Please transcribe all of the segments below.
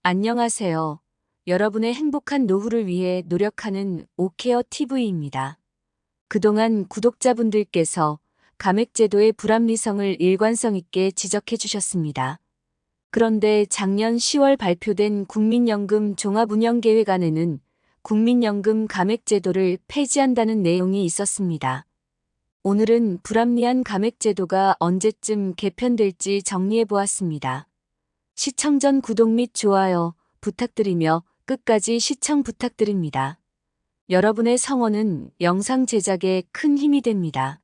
안녕하세요. 여러분의 행복한 노후를 위해 노력하는 오케어 TV입니다. 그동안 구독자분들께서 감액제도의 불합리성을 일관성 있게 지적해 주셨습니다. 그런데 작년 10월 발표된 국민연금 종합운영계획안에는 국민연금 감액제도를 폐지한다는 내용이 있었습니다. 오늘은 불합리한 감액제도가 언제쯤 개편될지 정리해 보았습니다. 시청 전 구독 및 좋아요 부탁드리며 끝까지 시청 부탁드립니다. 여러분의 성원은 영상 제작에 큰 힘이 됩니다.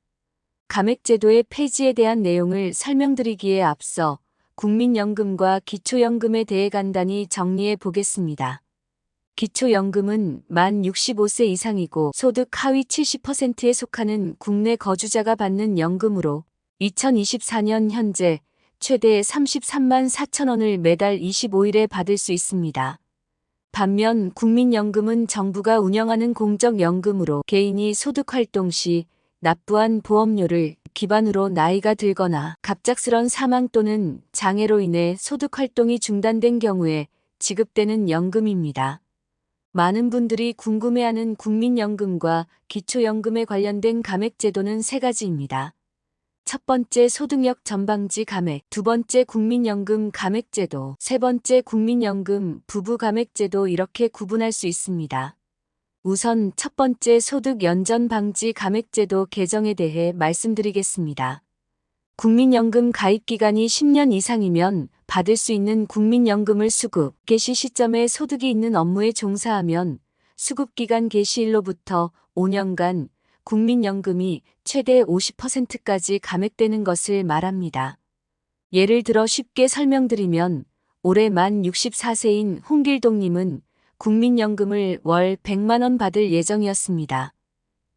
감액제도의 폐지에 대한 내용을 설명드리기에 앞서 국민연금과 기초연금에 대해 간단히 정리해 보겠습니다. 기초연금은 만 65세 이상이고 소득 하위 70%에 속하는 국내 거주자가 받는 연금으로 2024년 현재 최대 33만 4천 원을 매달 25일에 받을 수 있습니다. 반면 국민연금은 정부가 운영하는 공적연금으로 개인이 소득활동 시 납부한 보험료를 기반으로 나이가 들거나 갑작스런 사망 또는 장애로 인해 소득활동이 중단된 경우에 지급되는 연금입니다. 많은 분들이 궁금해하는 국민연금과 기초연금에 관련된 감액제도는 세 가지입니다. 첫 번째 소득력 전방지 감액, 두 번째 국민연금 감액제도, 세 번째 국민연금 부부 감액제도 이렇게 구분할 수 있습니다. 우선 첫 번째 소득 연전 방지 감액제도 개정에 대해 말씀드리겠습니다. 국민연금 가입 기간이 10년 이상이면 받을 수 있는 국민연금을 수급, 개시 시점에 소득이 있는 업무에 종사하면 수급기간 개시일로부터 5년간 국민연금이 최대 50%까지 감액되는 것을 말합니다. 예를 들어 쉽게 설명드리면 올해 만 64세인 홍길동님은 국민연금을 월 100만 원 받을 예정이었습니다.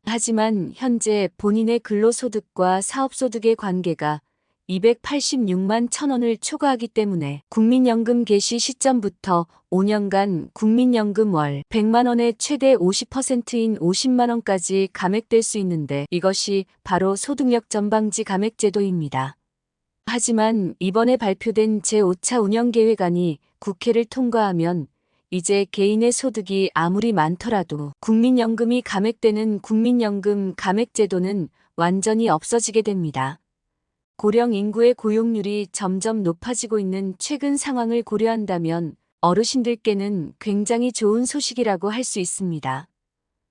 하지만 현재 본인의 근로소득과 사업소득의 관계가 286만 1,000원을 초과하기 때문에 국민연금 개시 시점부터 5년간 국민연금 월 100만 원의 최대 50%인 50만 원까지 감액될 수 있는데 이것이 바로 소득력 전방지 감액제도입니다. 하지만 이번에 발표된 제5차 운영계획안이 국회를 통과하면 이제 개인의 소득이 아무리 많더라도 국민연금이 감액되는 국민연금 감액제도는 완전히 없어지게 됩니다. 고령 인구의 고용률이 점점 높아지고 있는 최근 상황을 고려한다면 어르신들께는 굉장히 좋은 소식이라고 할 수 있습니다.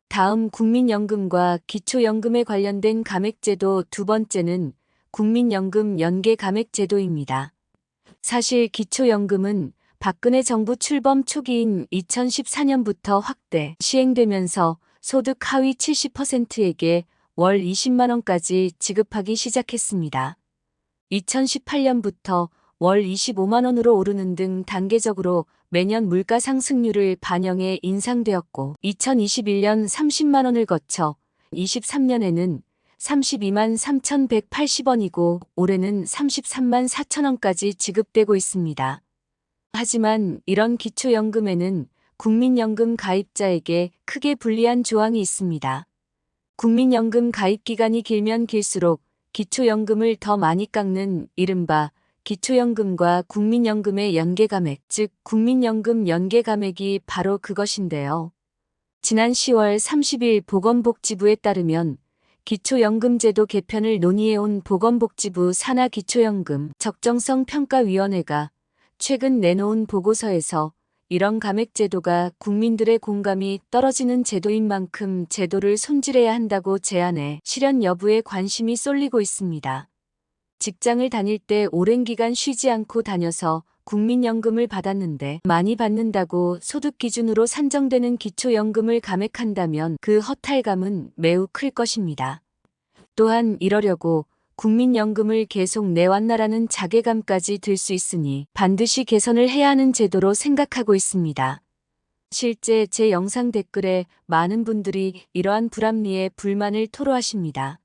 다음 국민연금과 기초연금에 관련된 감액제도 두 번째는 국민연금 연계 감액제도입니다. 사실 기초연금은 박근혜 정부 출범 초기인 2014년부터 확대 시행되면서 소득 하위 70%에게 월 20만 원까지 지급하기 시작했습니다. 2018년부터 월 25만 원으로 오르는 등 단계적으로 매년 물가 상승률을 반영해 인상되었고 2021년 30만 원을 거쳐 23년에는 32만 3,180원이고 올해는 33만 4천 원까지 지급되고 있습니다. 하지만 이런 기초연금에는 국민연금 가입자에게 크게 불리한 조항이 있습니다. 국민연금 가입 기간이 길면 길수록 기초연금을 더 많이 깎는 이른바 기초연금과 국민연금의 연계감액, 즉 국민연금 연계감액이 바로 그것인데요. 지난 10월 30일 보건복지부에 따르면 기초연금제도 개편을 논의해온 보건복지부 산하기초연금 적정성 평가위원회가 최근 내놓은 보고서에서 이런 감액제도가 국민들의 공감이 떨어지는 제도인 만큼 제도를 손질해야 한다고 제안해 실현 여부에 관심이 쏠리고 있습니다. 직장을 다닐 때 오랜 기간 쉬지 않고 다녀서 국민연금을 받았는데 많이 받는다고 소득 기준으로 산정되는 기초연금을 감액한다면 그 허탈감은 매우 클 것입니다. 또한 이러려고 국민연금을 계속 내왔나라는 자괴감까지 들 수 있으니 반드시 개선을 해야 하는 제도로 생각하고 있습니다. 실제 제 영상 댓글에 많은 분들이 이러한 불합리에 불만을 토로하십니다.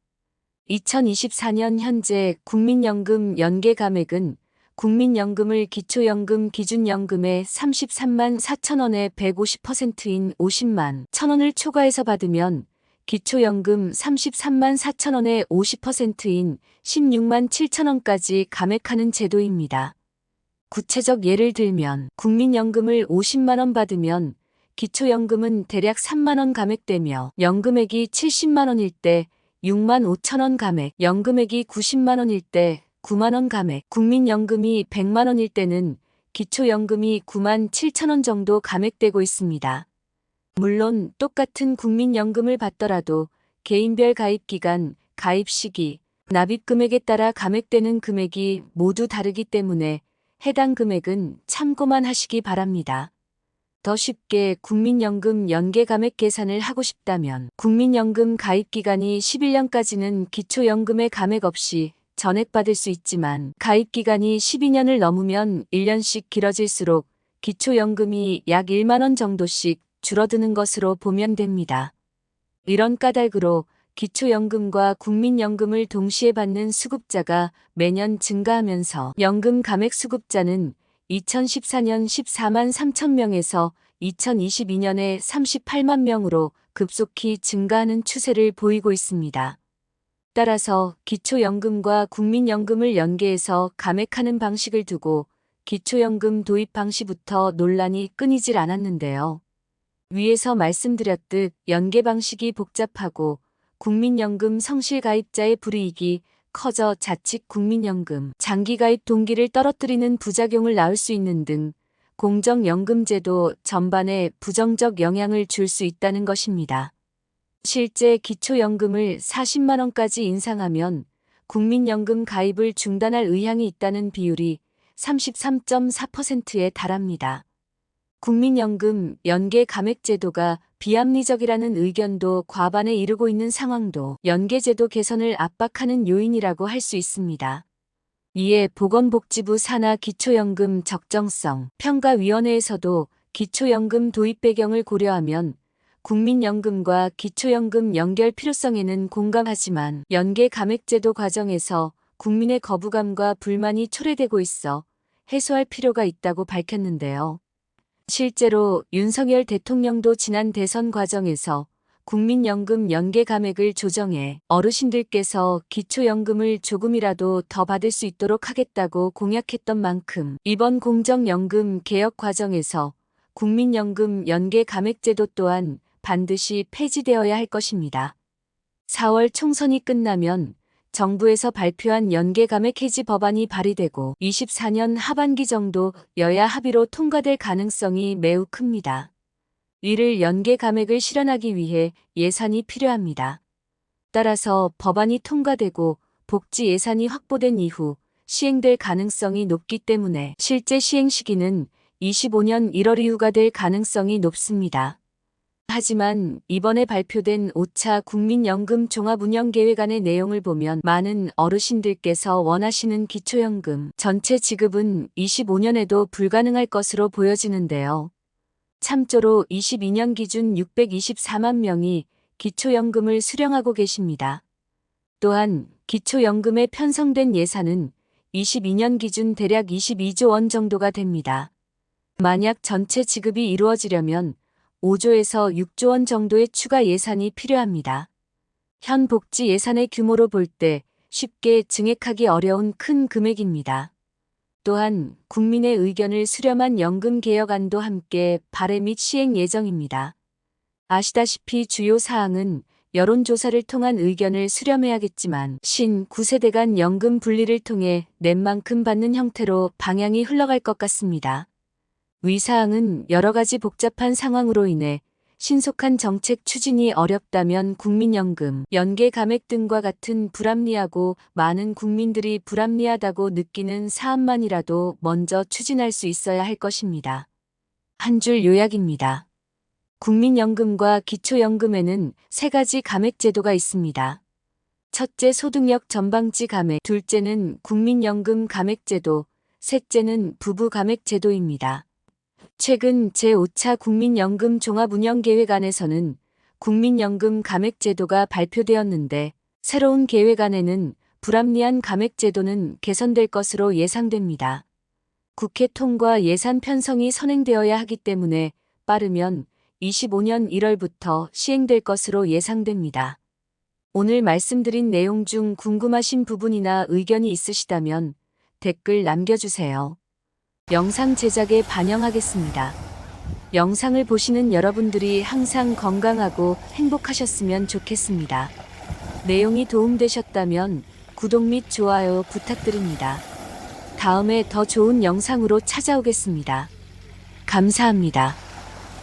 2024년 현재 국민연금 연계감액은 국민연금을 기초연금 기준연금의 33만 4천 원의 150%인 50만 1,000원을 초과해서 받으면 기초연금 33만 4천 원의 50%인 16만 7천 원까지 감액하는 제도입니다. 구체적 예를 들면 국민연금을 50만 원 받으면 기초연금은 대략 3만 원 감액되며 연금액이 70만 원일 때 6만 5천 원 감액, 연금액이 90만 원일 때 9만 원 감액, 국민연금이 100만 원일 때는 기초연금이 9만 7천 원 정도 감액되고 있습니다. 물론 똑같은 국민연금을 받더라도 개인별 가입기간, 가입 시기, 납입 금액에 따라 감액되는 금액이 모두 다르기 때문에 해당 금액은 참고만 하시기 바랍니다. 더 쉽게 국민연금 연계 감액 계산을 하고 싶다면 국민연금 가입기간이 11년까지는 기초연금의 감액 없이 전액받을 수 있지만 가입기간이 12년을 넘으면 1년씩 길어질수록 기초연금이 약 1만 원 정도씩 줄어드는 것으로 보면 됩니다. 이런 까닭으로 기초연금과 국민연금을 동시에 받는 수급자가 매년 증가하면서 연금 감액 수급자는 2014년 14만 3천 명에서 2022년에 38만 명으로 급속히 증가하는 추세를 보이고 있습니다. 따라서 기초연금과 국민연금을 연계해서 감액하는 방식을 두고 기초연금 도입 방식부터 논란이 끊이질 않았는데요. 위에서 말씀드렸듯 연계 방식이 복잡하고 국민연금 성실 가입자의 불이익이 커져 자칫 국민연금 장기 가입 동기를 떨어뜨리는 부작용을 낳을 수 있는 등 공정연금제도 전반에 부정적 영향을 줄 수 있다는 것입니다. 실제 기초연금을 40만 원까지 인상하면 국민연금 가입을 중단할 의향이 있다는 비율이 33.4%에 달합니다. 국민연금 연계 감액 제도가 비합리적이라는 의견도 과반에 이르고 있는 상황도 연계제도 개선을 압박하는 요인이라고 할 수 있습니다. 이에 보건복지부 산하 기초연금 적정성 평가위원회에서도 기초연금 도입 배경을 고려하면 국민연금과 기초연금 연결 필요성에는 공감하지만 연계 감액제도 과정에서 국민의 거부감과 불만이 초래되고 있어 해소할 필요가 있다고 밝혔는데요. 실제로 윤석열 대통령도 지난 대선 과정에서 국민연금 연계 감액을 조정해 어르신들께서 기초연금을 조금이라도 더 받을 수 있도록 하겠다고 공약했던 만큼 이번 공정연금 개혁 과정에서 국민연금 연계 감액제도 또한 반드시 폐지되어야 할 것입니다. 4월 총선이 끝나면 정부에서 발표한 연계 감액 해지 법안이 발의되고 24년 하반기 정도 여야 합의로 통과될 가능성이 매우 큽니다. 이를 연계 감액을 실현하기 위해 예산이 필요합니다. 따라서 법안이 통과되고 복지 예산이 확보된 이후 시행될 가능성이 높기 때문에 실제 시행 시기는 25년 1월 이후가 될 가능성이 높습니다. 하지만 이번에 발표된 5차 국민연금 종합운영계획안의 내용을 보면 많은 어르신들께서 원하시는 기초연금 전체 지급은 25년에도 불가능할 것으로 보여지는데요. 참조로 22년 기준 624만 명이 기초연금을 수령하고 계십니다. 또한 기초연금에 편성된 예산은 22년 기준 대략 22조 원 정도가 됩니다. 만약 전체 지급이 이루어지려면 5조에서 6조 원 정도의 추가 예산이 필요합니다. 현 복지 예산의 규모로 볼 때 쉽게 증액하기 어려운 큰 금액입니다. 또한 국민의 의견을 수렴한 연금 개혁안도 함께 발의 및 시행 예정입니다. 아시다시피 주요 사항은 여론조사를 통한 의견을 수렴해야겠지만 신 9세대 간 연금 분리를 통해 낸 만큼 받는 형태로 방향이 흘러갈 것 같습니다. 위 사항은 여러 가지 복잡한 상황으로 인해 신속한 정책 추진이 어렵다면 국민연금, 연계 감액 등과 같은 불합리하고 많은 국민들이 불합리하다고 느끼는 사안만이라도 먼저 추진할 수 있어야 할 것입니다. 한 줄 요약입니다. 국민연금과 기초연금에는 3가지 감액 제도가 있습니다. 첫째 소득력 전방지 감액, 둘째는 국민연금 감액 제도, 셋째는 부부 감액 제도입니다. 최근 제5차 국민연금 종합운영계획안에서는 국민연금 감액제도가 발표되었는데 새로운 계획안에는 불합리한 감액제도는 개선될 것으로 예상됩니다. 국회 통과 예산 편성이 선행되어야 하기 때문에 빠르면 25년 1월부터 시행될 것으로 예상됩니다. 오늘 말씀드린 내용 중 궁금하신 부분이나 의견이 있으시다면 댓글 남겨주세요. 영상 제작에 반영하겠습니다. 영상을 보시는 여러분들이 항상 건강하고 행복하셨으면 좋겠습니다. 내용이 도움되셨다면 구독 및 좋아요 부탁드립니다. 다음에 더 좋은 영상으로 찾아오겠습니다. 감사합니다.